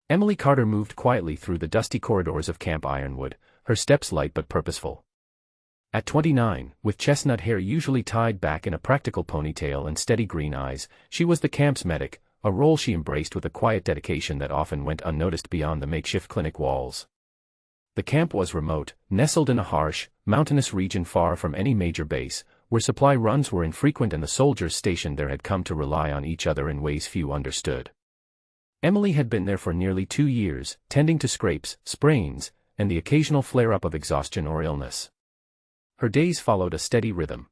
Emily Carter moved quietly through the dusty corridors of Camp Ironwood, her steps light but purposeful. At 29, with chestnut hair usually tied back in a practical ponytail and steady green eyes, she was the camp's medic, a role she embraced with a quiet dedication that often went unnoticed beyond the makeshift clinic walls. The camp was remote, nestled in a harsh, mountainous region far from any major base, where supply runs were infrequent and the soldiers stationed there had come to rely on each other in ways few understood. Emily had been there for nearly 2 years, tending to scrapes, sprains, and the occasional flare-up of exhaustion or illness. Her days followed a steady rhythm.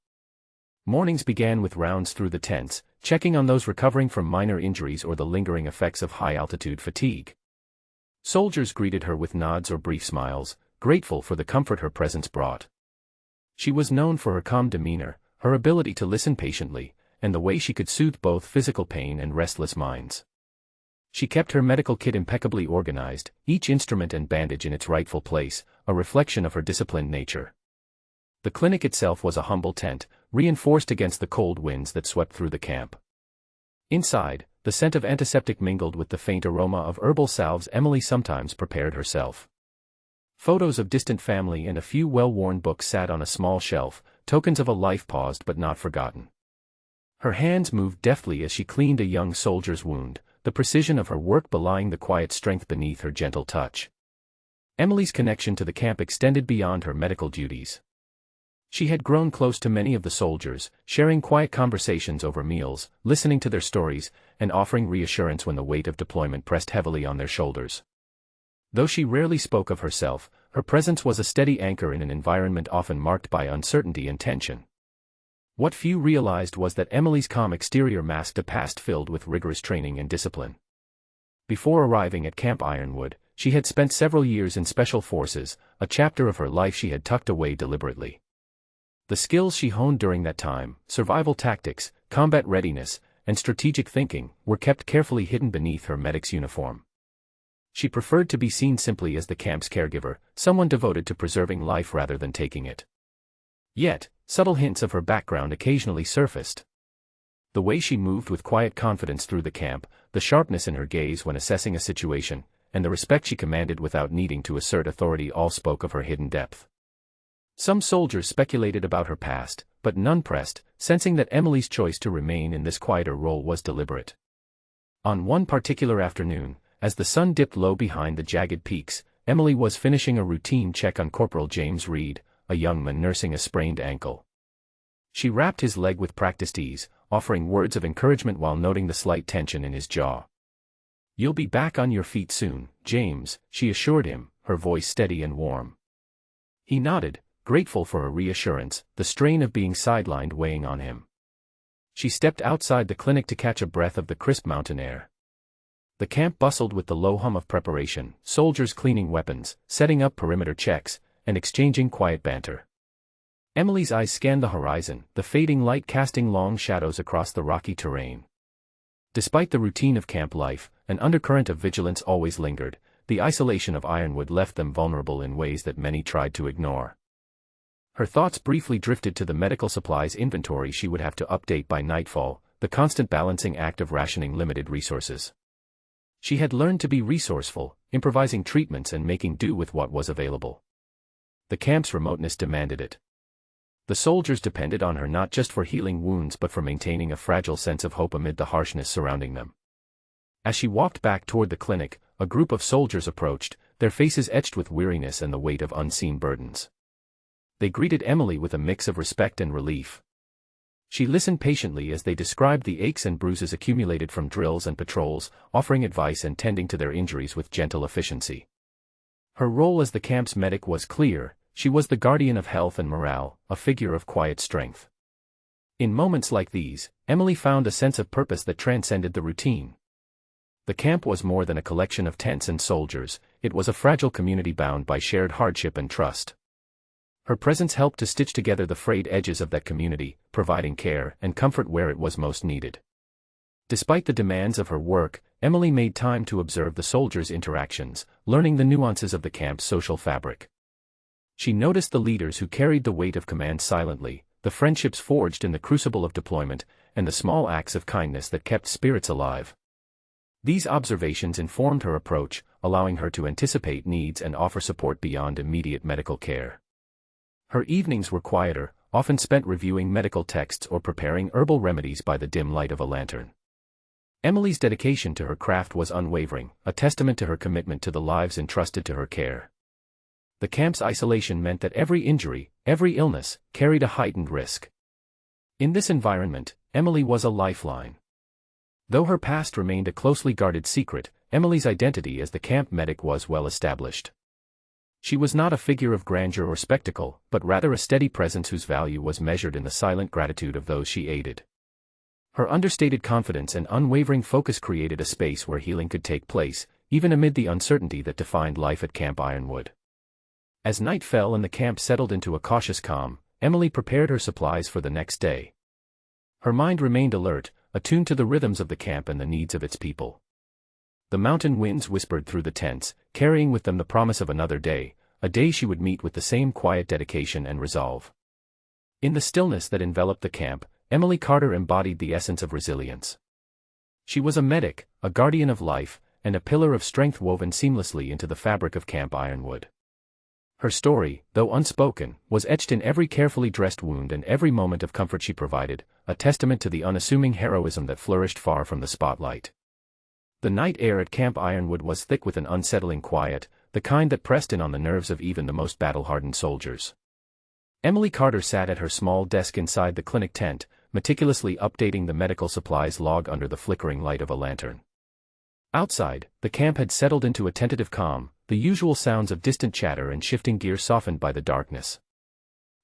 Mornings began with rounds through the tents, checking on those recovering from minor injuries or the lingering effects of high-altitude fatigue. Soldiers greeted her with nods or brief smiles, grateful for the comfort her presence brought. She was known for her calm demeanor, her ability to listen patiently, and the way she could soothe both physical pain and restless minds. She kept her medical kit impeccably organized, each instrument and bandage in its rightful place, a reflection of her disciplined nature. The clinic itself was a humble tent, reinforced against the cold winds that swept through the camp. Inside, the scent of antiseptic mingled with the faint aroma of herbal salves Emily sometimes prepared herself. Photos of distant family and a few well-worn books sat on a small shelf, tokens of a life paused but not forgotten. Her hands moved deftly as she cleaned a young soldier's wound, the precision of her work belying the quiet strength beneath her gentle touch. Emily's connection to the camp extended beyond her medical duties. She had grown close to many of the soldiers, sharing quiet conversations over meals, listening to their stories, and offering reassurance when the weight of deployment pressed heavily on their shoulders. Though she rarely spoke of herself, her presence was a steady anchor in an environment often marked by uncertainty and tension. What few realized was that Emily's calm exterior masked a past filled with rigorous training and discipline. Before arriving at Camp Ironwood, she had spent several years in Special Forces, a chapter of her life she had tucked away deliberately. The skills she honed during that time, survival tactics, combat readiness, and strategic thinking, were kept carefully hidden beneath her medic's uniform. She preferred to be seen simply as the camp's caregiver, someone devoted to preserving life rather than taking it. Yet, subtle hints of her background occasionally surfaced. The way she moved with quiet confidence through the camp, the sharpness in her gaze when assessing a situation, and the respect she commanded without needing to assert authority all spoke of her hidden depth. Some soldiers speculated about her past, but none pressed, sensing that Emily's choice to remain in this quieter role was deliberate. On one particular afternoon, as the sun dipped low behind the jagged peaks, Emily was finishing a routine check on Corporal James Reed, a young man nursing a sprained ankle. She wrapped his leg with practiced ease, offering words of encouragement while noting the slight tension in his jaw. "You'll be back on your feet soon, James," she assured him, her voice steady and warm. He nodded, grateful for her reassurance, the strain of being sidelined weighing on him. She stepped outside the clinic to catch a breath of the crisp mountain air. The camp bustled with the low hum of preparation, soldiers cleaning weapons, setting up perimeter checks, and exchanging quiet banter. Emily's eyes scanned the horizon, the fading light casting long shadows across the rocky terrain. Despite the routine of camp life, an undercurrent of vigilance always lingered. The isolation of Ironwood left them vulnerable in ways that many tried to ignore. Her thoughts briefly drifted to the medical supplies inventory she would have to update by nightfall, the constant balancing act of rationing limited resources. She had learned to be resourceful, improvising treatments and making do with what was available. The camp's remoteness demanded it. The soldiers depended on her not just for healing wounds but for maintaining a fragile sense of hope amid the harshness surrounding them. As she walked back toward the clinic, a group of soldiers approached, their faces etched with weariness and the weight of unseen burdens. They greeted Emily with a mix of respect and relief. She listened patiently as they described the aches and bruises accumulated from drills and patrols, offering advice and tending to their injuries with gentle efficiency. Her role as the camp's medic was clear. She was the guardian of health and morale, a figure of quiet strength. In moments like these, Emily found a sense of purpose that transcended the routine. The camp was more than a collection of tents and soldiers, it was a fragile community bound by shared hardship and trust. Her presence helped to stitch together the frayed edges of that community, providing care and comfort where it was most needed. Despite the demands of her work, Emily made time to observe the soldiers' interactions, learning the nuances of the camp's social fabric. She noticed the leaders who carried the weight of command silently, the friendships forged in the crucible of deployment, and the small acts of kindness that kept spirits alive. These observations informed her approach, allowing her to anticipate needs and offer support beyond immediate medical care. Her evenings were quieter, often spent reviewing medical texts or preparing herbal remedies by the dim light of a lantern. Emily's dedication to her craft was unwavering, a testament to her commitment to the lives entrusted to her care. The camp's isolation meant that every injury, every illness, carried a heightened risk. In this environment, Emily was a lifeline. Though her past remained a closely guarded secret, Emily's identity as the camp medic was well established. She was not a figure of grandeur or spectacle, but rather a steady presence whose value was measured in the silent gratitude of those she aided. Her understated confidence and unwavering focus created a space where healing could take place, even amid the uncertainty that defined life at Camp Ironwood. As night fell and the camp settled into a cautious calm, Emily prepared her supplies for the next day. Her mind remained alert, attuned to the rhythms of the camp and the needs of its people. The mountain winds whispered through the tents, carrying with them the promise of another day, a day she would meet with the same quiet dedication and resolve. In the stillness that enveloped the camp, Emily Carter embodied the essence of resilience. She was a medic, a guardian of life, and a pillar of strength woven seamlessly into the fabric of Camp Ironwood. Her story, though unspoken, was etched in every carefully dressed wound and every moment of comfort she provided, a testament to the unassuming heroism that flourished far from the spotlight. The night air at Camp Ironwood was thick with an unsettling quiet, the kind that pressed in on the nerves of even the most battle-hardened soldiers. Emily Carter sat at her small desk inside the clinic tent, meticulously updating the medical supplies log under the flickering light of a lantern. Outside, the camp had settled into a tentative calm, the usual sounds of distant chatter and shifting gear softened by the darkness.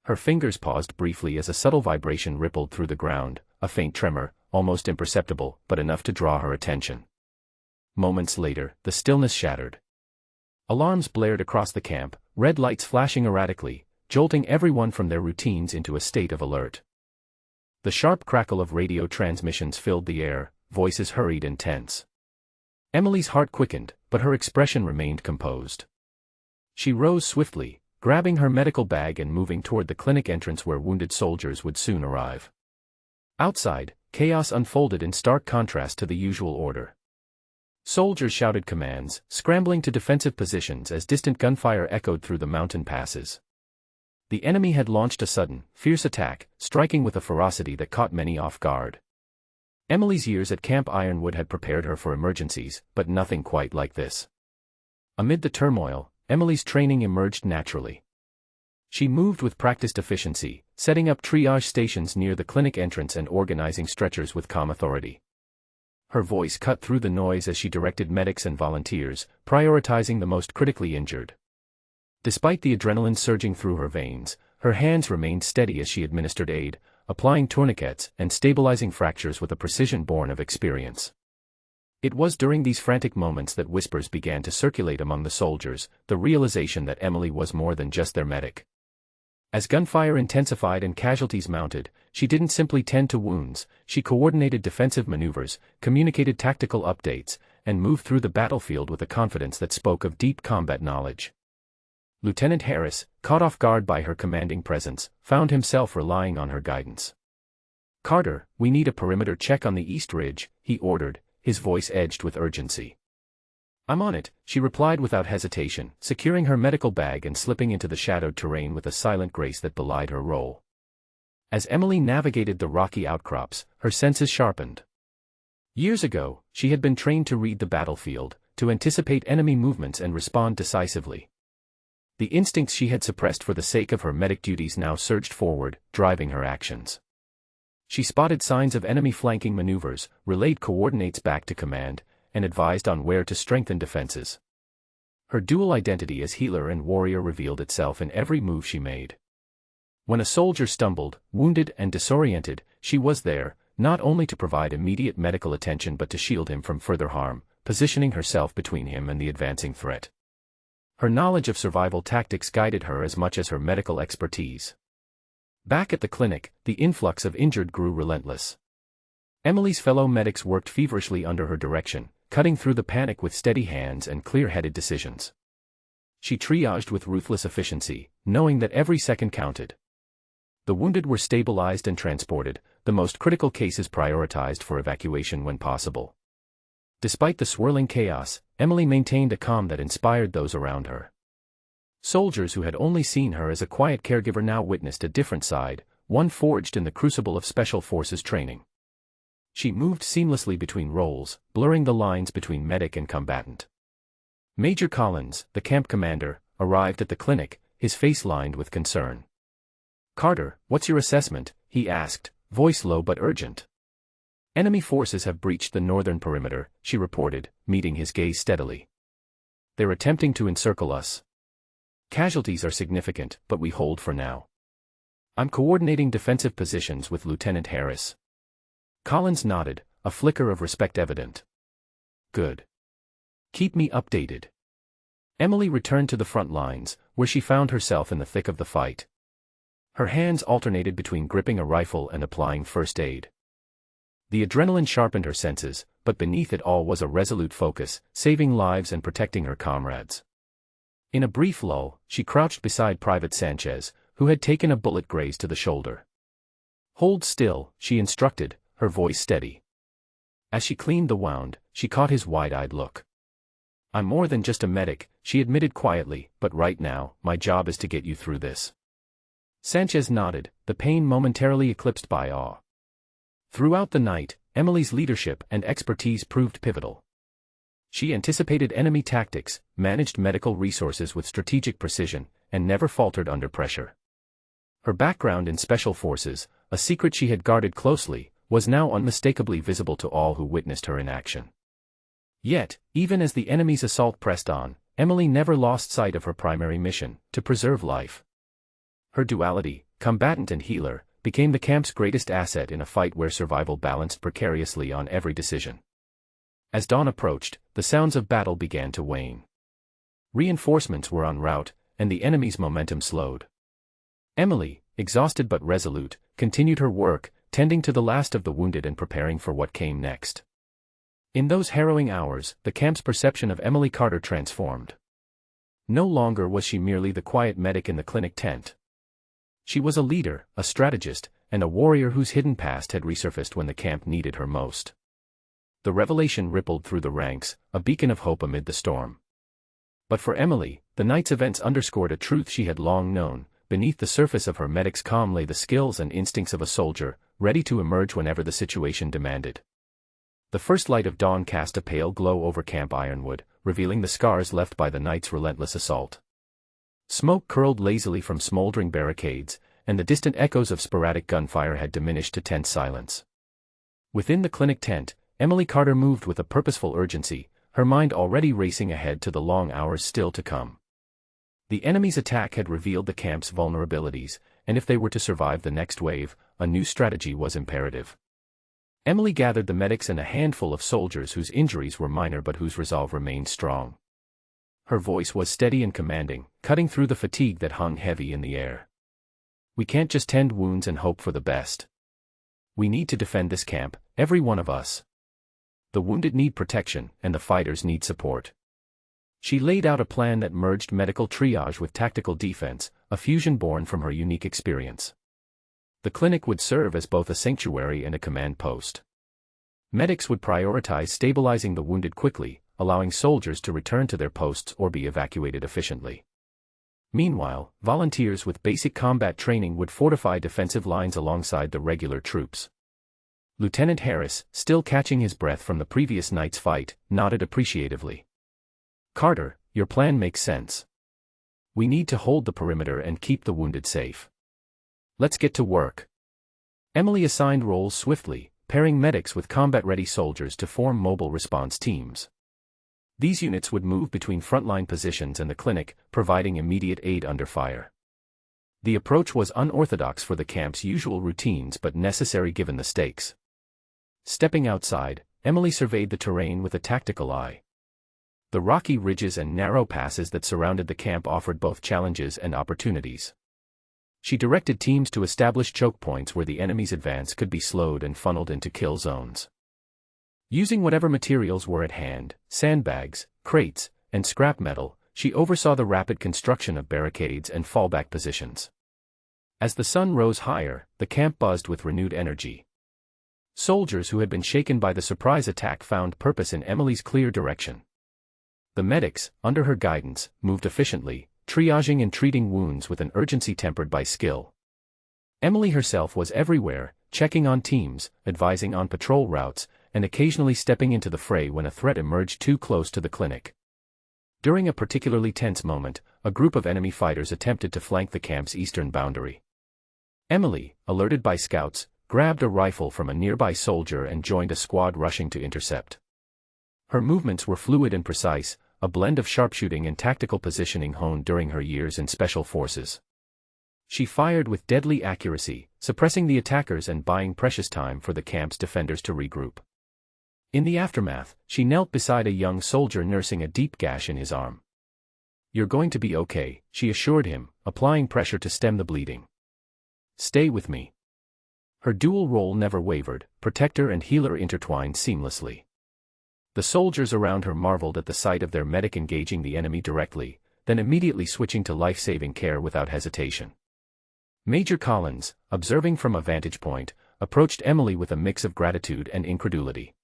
Her fingers paused briefly as a subtle vibration rippled through the ground, a faint tremor, almost imperceptible, but enough to draw her attention. Moments later, the stillness shattered. Alarms blared across the camp, red lights flashing erratically, jolting everyone from their routines into a state of alert. The sharp crackle of radio transmissions filled the air, voices hurried and tense. Emily's heart quickened, but her expression remained composed. She rose swiftly, grabbing her medical bag and moving toward the clinic entrance where wounded soldiers would soon arrive. Outside, chaos unfolded in stark contrast to the usual order. Soldiers shouted commands, scrambling to defensive positions as distant gunfire echoed through the mountain passes. The enemy had launched a sudden, fierce attack, striking with a ferocity that caught many off guard. Emily's years at Camp Ironwood had prepared her for emergencies, but nothing quite like this. Amid the turmoil, Emily's training emerged naturally. She moved with practiced efficiency, setting up triage stations near the clinic entrance and organizing stretchers with calm authority. Her voice cut through the noise as she directed medics and volunteers, prioritizing the most critically injured. Despite the adrenaline surging through her veins, her hands remained steady as she administered aid, applying tourniquets and stabilizing fractures with a precision born of experience. It was during these frantic moments that whispers began to circulate among the soldiers, the realization that Emily was more than just their medic. As gunfire intensified and casualties mounted, she didn't simply tend to wounds, she coordinated defensive maneuvers, communicated tactical updates, and moved through the battlefield with a confidence that spoke of deep combat knowledge. Lieutenant Harris, caught off guard by her commanding presence, found himself relying on her guidance. "Carter, we need a perimeter check on the East Ridge," he ordered, his voice edged with urgency. "I'm on it," she replied without hesitation, securing her medical bag and slipping into the shadowed terrain with a silent grace that belied her role. As Emily navigated the rocky outcrops, her senses sharpened. Years ago, she had been trained to read the battlefield, to anticipate enemy movements and respond decisively. The instincts she had suppressed for the sake of her medic duties now surged forward, driving her actions. She spotted signs of enemy flanking maneuvers, relayed coordinates back to command, and advised on where to strengthen defenses. Her dual identity as healer and warrior revealed itself in every move she made. When a soldier stumbled, wounded and disoriented, she was there, not only to provide immediate medical attention but to shield him from further harm, positioning herself between him and the advancing threat. Her knowledge of survival tactics guided her as much as her medical expertise. Back at the clinic, the influx of injured grew relentless. Emily's fellow medics worked feverishly under her direction, cutting through the panic with steady hands and clear-headed decisions. She triaged with ruthless efficiency, knowing that every second counted. The wounded were stabilized and transported, the most critical cases prioritized for evacuation when possible. Despite the swirling chaos, Emily maintained a calm that inspired those around her. Soldiers who had only seen her as a quiet caregiver now witnessed a different side, one forged in the crucible of Special Forces training. She moved seamlessly between roles, blurring the lines between medic and combatant. Major Collins, the camp commander, arrived at the clinic, his face lined with concern. "Carter, what's your assessment?" he asked, voice low but urgent. "Enemy forces have breached the northern perimeter," she reported, meeting his gaze steadily. "They're attempting to encircle us. Casualties are significant, but we hold for now. I'm coordinating defensive positions with Lieutenant Harris." Collins nodded, a flicker of respect evident. "Good. Keep me updated." Emily returned to the front lines, where she found herself in the thick of the fight. Her hands alternated between gripping a rifle and applying first aid. The adrenaline sharpened her senses, but beneath it all was a resolute focus, saving lives and protecting her comrades. In a brief lull, she crouched beside Private Sanchez, who had taken a bullet graze to the shoulder. "Hold still," she instructed, her voice steady. As she cleaned the wound, she caught his wide-eyed look. "I'm more than just a medic," she admitted quietly, "but right now, my job is to get you through this." Sanchez nodded, the pain momentarily eclipsed by awe. Throughout the night, Emily's leadership and expertise proved pivotal. She anticipated enemy tactics, managed medical resources with strategic precision, and never faltered under pressure. Her background in Special Forces, a secret she had guarded closely, was now unmistakably visible to all who witnessed her in action. Yet, even as the enemy's assault pressed on, Emily never lost sight of her primary mission, to preserve life. Her duality, combatant and healer, became the camp's greatest asset in a fight where survival balanced precariously on every decision. As dawn approached, the sounds of battle began to wane. Reinforcements were en route, and the enemy's momentum slowed. Emily, exhausted but resolute, continued her work, tending to the last of the wounded and preparing for what came next. In those harrowing hours, the camp's perception of Emily Carter transformed. No longer was she merely the quiet medic in the clinic tent. She was a leader, a strategist, and a warrior whose hidden past had resurfaced when the camp needed her most. The revelation rippled through the ranks, a beacon of hope amid the storm. But for Emily, the night's events underscored a truth she had long known: beneath the surface of her medic's calm lay the skills and instincts of a soldier, ready to emerge whenever the situation demanded. The first light of dawn cast a pale glow over Camp Ironwood, revealing the scars left by the night's relentless assault. Smoke curled lazily from smoldering barricades, and the distant echoes of sporadic gunfire had diminished to tense silence. Within the clinic tent, Emily Carter moved with a purposeful urgency, her mind already racing ahead to the long hours still to come. The enemy's attack had revealed the camp's vulnerabilities, and if they were to survive the next wave, a new strategy was imperative. Emily gathered the medics and a handful of soldiers whose injuries were minor but whose resolve remained strong. Her voice was steady and commanding, cutting through the fatigue that hung heavy in the air. "We can't just tend wounds and hope for the best. We need to defend this camp, every one of us. The wounded need protection, and the fighters need support." She laid out a plan that merged medical triage with tactical defense, a fusion born from her unique experience. The clinic would serve as both a sanctuary and a command post. Medics would prioritize stabilizing the wounded quickly, allowing soldiers to return to their posts or be evacuated efficiently. Meanwhile, volunteers with basic combat training would fortify defensive lines alongside the regular troops. Lieutenant Harris, still catching his breath from the previous night's fight, nodded appreciatively. "Carter, your plan makes sense. We need to hold the perimeter and keep the wounded safe. Let's get to work." Emily assigned roles swiftly, pairing medics with combat-ready soldiers to form mobile response teams. These units would move between frontline positions and the clinic, providing immediate aid under fire. The approach was unorthodox for the camp's usual routines but necessary given the stakes. Stepping outside, Emily surveyed the terrain with a tactical eye. The rocky ridges and narrow passes that surrounded the camp offered both challenges and opportunities. She directed teams to establish choke points where the enemy's advance could be slowed and funneled into kill zones. Using whatever materials were at hand, sandbags, crates, and scrap metal, she oversaw the rapid construction of barricades and fallback positions. As the sun rose higher, the camp buzzed with renewed energy. Soldiers who had been shaken by the surprise attack found purpose in Emily's clear direction. The medics, under her guidance, moved efficiently, triaging and treating wounds with an urgency tempered by skill. Emily herself was everywhere, checking on teams, advising on patrol routes, and occasionally stepping into the fray when a threat emerged too close to the clinic. During a particularly tense moment, a group of enemy fighters attempted to flank the camp's eastern boundary. Emily, alerted by scouts, grabbed a rifle from a nearby soldier and joined a squad rushing to intercept. Her movements were fluid and precise, a blend of sharpshooting and tactical positioning honed during her years in special forces. She fired with deadly accuracy, suppressing the attackers and buying precious time for the camp's defenders to regroup. In the aftermath, she knelt beside a young soldier nursing a deep gash in his arm. "You're going to be okay," she assured him, applying pressure to stem the bleeding. "Stay with me." Her dual role never wavered, protector and healer intertwined seamlessly. The soldiers around her marveled at the sight of their medic engaging the enemy directly, then immediately switching to life-saving care without hesitation. Major Collins, observing from a vantage point, approached Emily with a mix of gratitude and incredulity.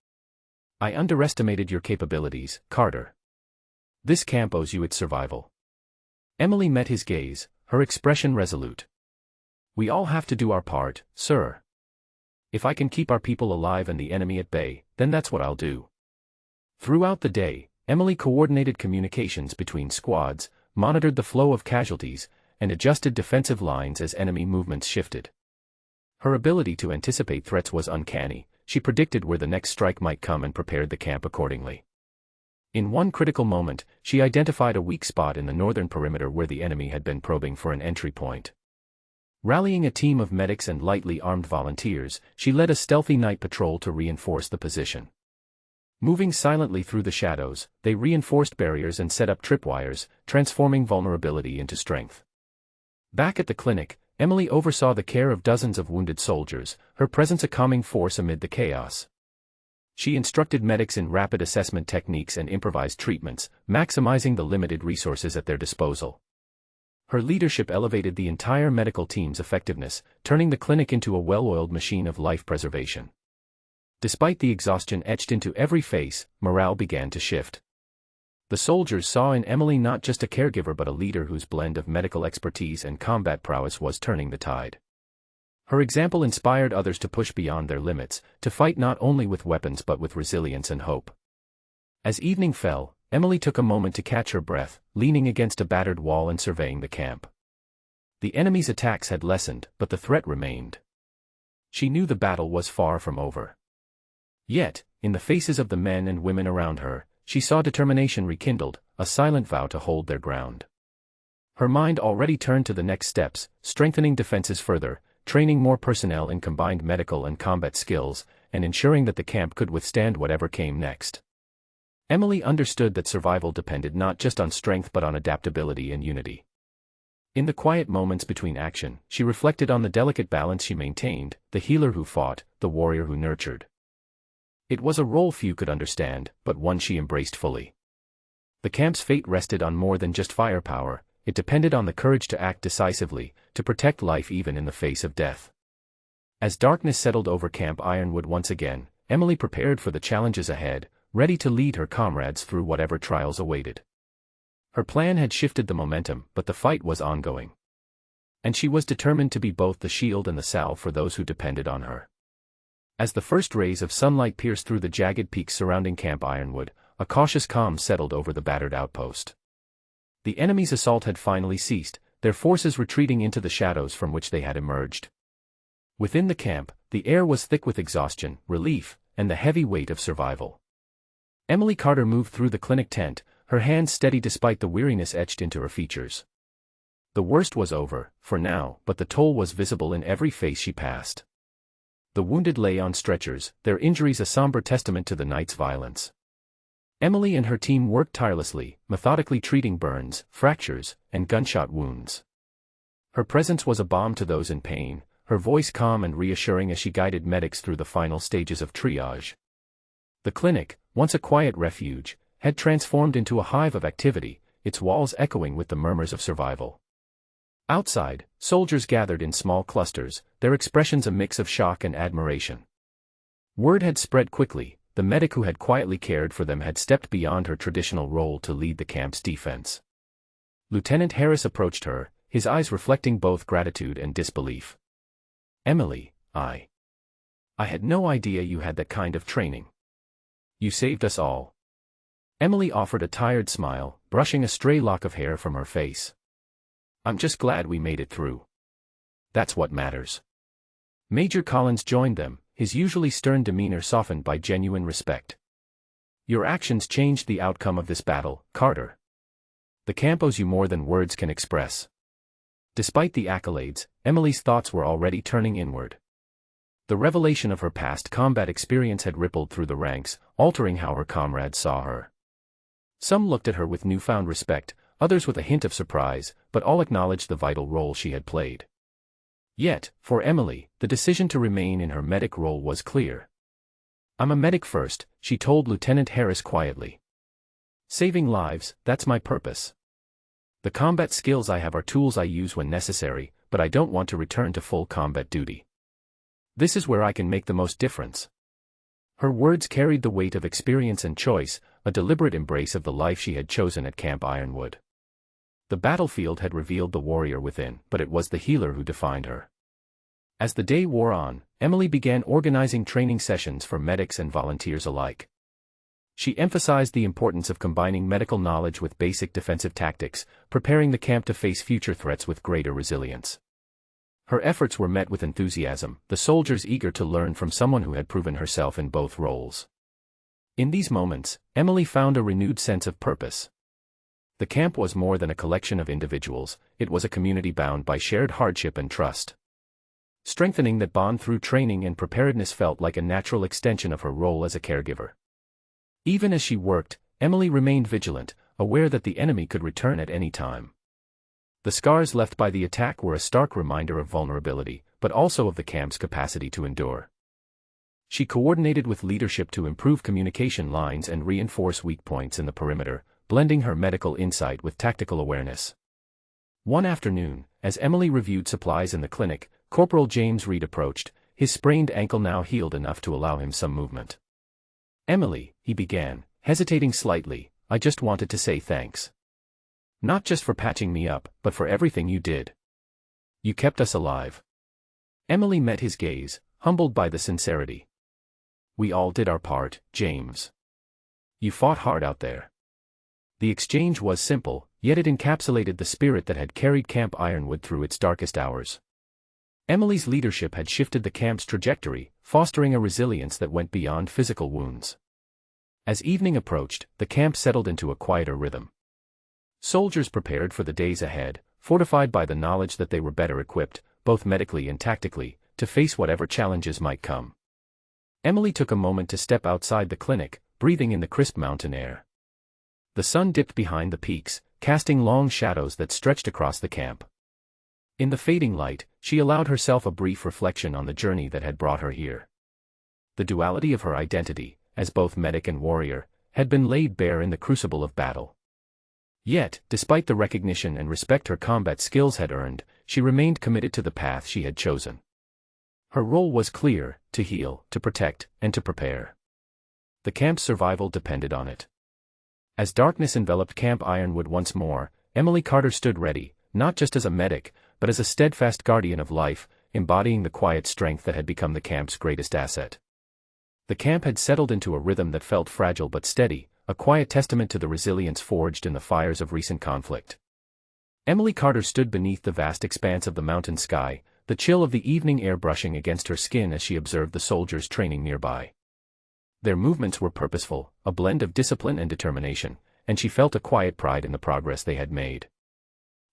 "I underestimated your capabilities, Carter. This camp owes you its survival." Emily met his gaze, her expression resolute. "We all have to do our part, sir. If I can keep our people alive and the enemy at bay, then that's what I'll do." Throughout the day, Emily coordinated communications between squads, monitored the flow of casualties, and adjusted defensive lines as enemy movements shifted. Her ability to anticipate threats was uncanny. She predicted where the next strike might come and prepared the camp accordingly. In one critical moment, she identified a weak spot in the northern perimeter where the enemy had been probing for an entry point. Rallying a team of medics and lightly armed volunteers, she led a stealthy night patrol to reinforce the position. Moving silently through the shadows, they reinforced barriers and set up tripwires, transforming vulnerability into strength. Back at the clinic, Emily oversaw the care of dozens of wounded soldiers, her presence a calming force amid the chaos. She instructed medics in rapid assessment techniques and improvised treatments, maximizing the limited resources at their disposal. Her leadership elevated the entire medical team's effectiveness, turning the clinic into a well-oiled machine of life preservation. Despite the exhaustion etched into every face, morale began to shift. The soldiers saw in Emily not just a caregiver but a leader whose blend of medical expertise and combat prowess was turning the tide. Her example inspired others to push beyond their limits, to fight not only with weapons but with resilience and hope. As evening fell, Emily took a moment to catch her breath, leaning against a battered wall and surveying the camp. The enemy's attacks had lessened, but the threat remained. She knew the battle was far from over. Yet, in the faces of the men and women around her, she saw determination rekindled, a silent vow to hold their ground. Her mind already turned to the next steps, strengthening defenses further, training more personnel in combined medical and combat skills, and ensuring that the camp could withstand whatever came next. Emily understood that survival depended not just on strength but on adaptability and unity. In the quiet moments between action, she reflected on the delicate balance she maintained, the healer who fought, the warrior who nurtured. It was a role few could understand, but one she embraced fully. The camp's fate rested on more than just firepower, it depended on the courage to act decisively, to protect life even in the face of death. As darkness settled over Camp Ironwood once again, Emily prepared for the challenges ahead, ready to lead her comrades through whatever trials awaited. Her plan had shifted the momentum, but the fight was ongoing. And she was determined to be both the shield and the salve for those who depended on her. As the first rays of sunlight pierced through the jagged peaks surrounding Camp Ironwood, a cautious calm settled over the battered outpost. The enemy's assault had finally ceased, their forces retreating into the shadows from which they had emerged. Within the camp, the air was thick with exhaustion, relief, and the heavy weight of survival. Emily Carter moved through the clinic tent, her hands steady despite the weariness etched into her features. The worst was over, for now, but the toll was visible in every face she passed. The wounded lay on stretchers, their injuries a somber testament to the night's violence. Emily and her team worked tirelessly, methodically treating burns, fractures, and gunshot wounds. Her presence was a balm to those in pain, her voice calm and reassuring as she guided medics through the final stages of triage. The clinic, once a quiet refuge, had transformed into a hive of activity, its walls echoing with the murmurs of survival. Outside, soldiers gathered in small clusters, their expressions a mix of shock and admiration. Word had spread quickly. The medic who had quietly cared for them had stepped beyond her traditional role to lead the camp's defense. Lieutenant Harris approached her, his eyes reflecting both gratitude and disbelief. "Emily, I had no idea you had that kind of training. You saved us all." Emily offered a tired smile, brushing a stray lock of hair from her face. "I'm just glad we made it through. That's what matters." Major Collins joined them, his usually stern demeanor softened by genuine respect. "Your actions changed the outcome of this battle, Carter. The camp owes you more than words can express." Despite the accolades, Emily's thoughts were already turning inward. The revelation of her past combat experience had rippled through the ranks, altering how her comrades saw her. Some looked at her with newfound respect, others with a hint of surprise, but all acknowledged the vital role she had played. Yet, for Emily, the decision to remain in her medic role was clear. "I'm a medic first," she told Lieutenant Harris quietly. "Saving lives, that's my purpose. The combat skills I have are tools I use when necessary, but I don't want to return to full combat duty. This is where I can make the most difference." Her words carried the weight of experience and choice, a deliberate embrace of the life she had chosen at Camp Ironwood. The battlefield had revealed the warrior within, but it was the healer who defined her. As the day wore on, Emily began organizing training sessions for medics and volunteers alike. She emphasized the importance of combining medical knowledge with basic defensive tactics, preparing the camp to face future threats with greater resilience. Her efforts were met with enthusiasm, the soldiers eager to learn from someone who had proven herself in both roles. In these moments, Emily found a renewed sense of purpose. The camp was more than a collection of individuals, it was a community bound by shared hardship and trust. Strengthening that bond through training and preparedness felt like a natural extension of her role as a caregiver. Even as she worked, Emily remained vigilant, aware that the enemy could return at any time. The scars left by the attack were a stark reminder of vulnerability, but also of the camp's capacity to endure. She coordinated with leadership to improve communication lines and reinforce weak points in the perimeter, blending her medical insight with tactical awareness. One afternoon, as Emily reviewed supplies in the clinic, Corporal James Reed approached, his sprained ankle now healed enough to allow him some movement. "Emily," he began, hesitating slightly, "I just wanted to say thanks. Not just for patching me up, but for everything you did. You kept us alive." Emily met his gaze, humbled by the sincerity. "We all did our part, James. You fought hard out there." The exchange was simple, yet it encapsulated the spirit that had carried Camp Ironwood through its darkest hours. Emily's leadership had shifted the camp's trajectory, fostering a resilience that went beyond physical wounds. As evening approached, the camp settled into a quieter rhythm. Soldiers prepared for the days ahead, fortified by the knowledge that they were better equipped, both medically and tactically, to face whatever challenges might come. Emily took a moment to step outside the clinic, breathing in the crisp mountain air. The sun dipped behind the peaks, casting long shadows that stretched across the camp. In the fading light, she allowed herself a brief reflection on the journey that had brought her here. The duality of her identity, as both medic and warrior, had been laid bare in the crucible of battle. Yet, despite the recognition and respect her combat skills had earned, she remained committed to the path she had chosen. Her role was clear: to heal, to protect, and to prepare. The camp's survival depended on it. As darkness enveloped Camp Ironwood once more, Emily Carter stood ready, not just as a medic, but as a steadfast guardian of life, embodying the quiet strength that had become the camp's greatest asset. The camp had settled into a rhythm that felt fragile but steady, a quiet testament to the resilience forged in the fires of recent conflict. Emily Carter stood beneath the vast expanse of the mountain sky, the chill of the evening air brushing against her skin as she observed the soldiers training nearby. Their movements were purposeful, a blend of discipline and determination, and she felt a quiet pride in the progress they had made.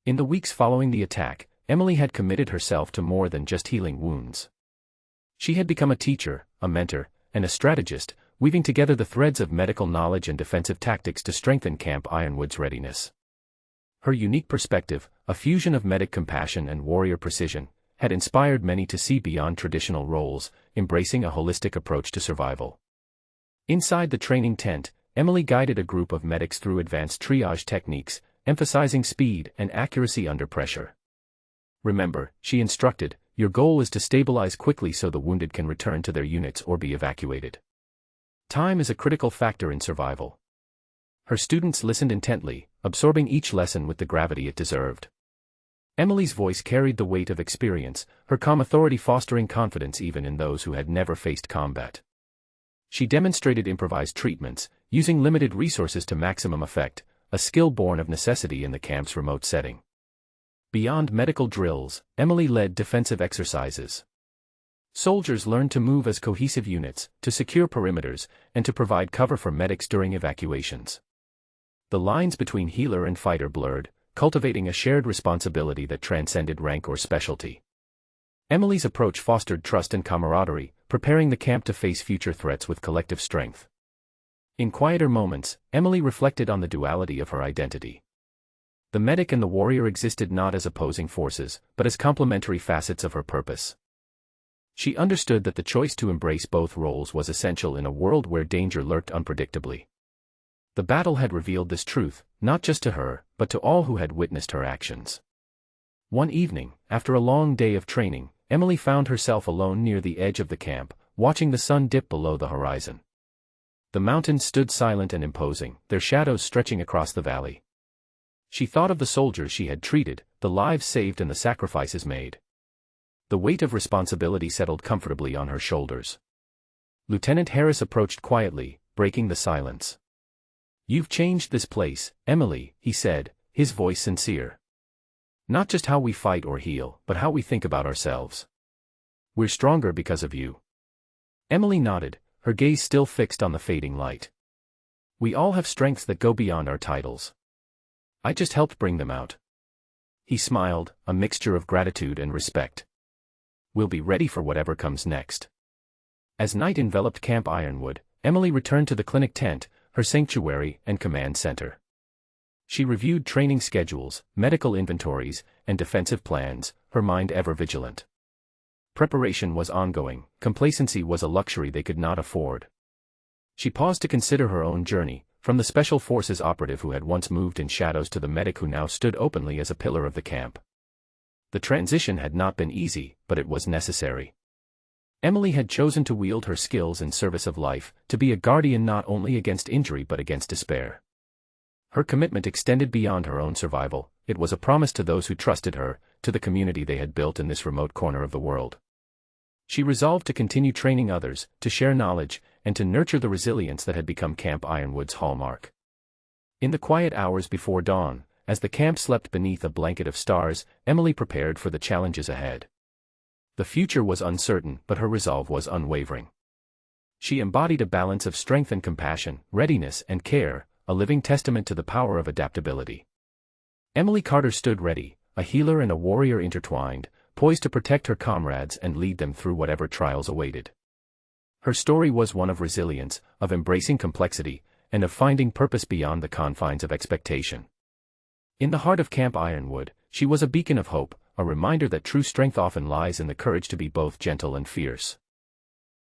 In the weeks following the attack, Emily had committed herself to more than just healing wounds. She had become a teacher, a mentor, and a strategist, weaving together the threads of medical knowledge and defensive tactics to strengthen Camp Ironwood's readiness. Her unique perspective, a fusion of medic compassion and warrior precision, had inspired many to see beyond traditional roles, embracing a holistic approach to survival. Inside the training tent, Emily guided a group of medics through advanced triage techniques, emphasizing speed and accuracy under pressure. "Remember," she instructed, Your goal is to stabilize quickly so the wounded can return to their units or be evacuated. Time is a critical factor in survival. Her students listened intently, absorbing each lesson with the gravity it deserved. Emily's voice carried the weight of experience, her calm authority fostering confidence even in those who had never faced combat. She demonstrated improvised treatments, using limited resources to maximum effect, a skill born of necessity in the camp's remote setting. Beyond medical drills, Emily led defensive exercises. Soldiers learned to move as cohesive units, to secure perimeters, and to provide cover for medics during evacuations. The lines between healer and fighter blurred, cultivating a shared responsibility that transcended rank or specialty. Emily's approach fostered trust and camaraderie, preparing the camp to face future threats with collective strength. In quieter moments, Emily reflected on the duality of her identity. The medic and the warrior existed not as opposing forces, but as complementary facets of her purpose. She understood that the choice to embrace both roles was essential in a world where danger lurked unpredictably. The battle had revealed this truth, not just to her, but to all who had witnessed her actions. One evening, after a long day of training, Emily found herself alone near the edge of the camp, watching the sun dip below the horizon. The mountains stood silent and imposing, their shadows stretching across the valley. She thought of the soldiers she had treated, the lives saved and the sacrifices made. The weight of responsibility settled comfortably on her shoulders. Lieutenant Harris approached quietly, breaking the silence. "You've changed this place, Emily," he said, his voice sincere. "Not just how we fight or heal, but how we think about ourselves. We're stronger because of you." Emily nodded, her gaze still fixed on the fading light. "We all have strengths that go beyond our titles. I just helped bring them out." He smiled, a mixture of gratitude and respect. "We'll be ready for whatever comes next." As night enveloped Camp Ironwood, Emily returned to the clinic tent, her sanctuary and command center. She reviewed training schedules, medical inventories, and defensive plans, her mind ever vigilant. Preparation was ongoing, complacency was a luxury they could not afford. She paused to consider her own journey, from the Special Forces operative who had once moved in shadows to the medic who now stood openly as a pillar of the camp. The transition had not been easy, but it was necessary. Emily had chosen to wield her skills in service of life, to be a guardian not only against injury but against despair. Her commitment extended beyond her own survival, it was a promise to those who trusted her, to the community they had built in this remote corner of the world. She resolved to continue training others, to share knowledge, and to nurture the resilience that had become Camp Ironwood's hallmark. In the quiet hours before dawn, as the camp slept beneath a blanket of stars, Emily prepared for the challenges ahead. The future was uncertain, but her resolve was unwavering. She embodied a balance of strength and compassion, readiness and care, a living testament to the power of adaptability. Emily Carter stood ready, a healer and a warrior intertwined, poised to protect her comrades and lead them through whatever trials awaited. Her story was one of resilience, of embracing complexity, and of finding purpose beyond the confines of expectation. In the heart of Camp Ironwood, she was a beacon of hope, a reminder that true strength often lies in the courage to be both gentle and fierce.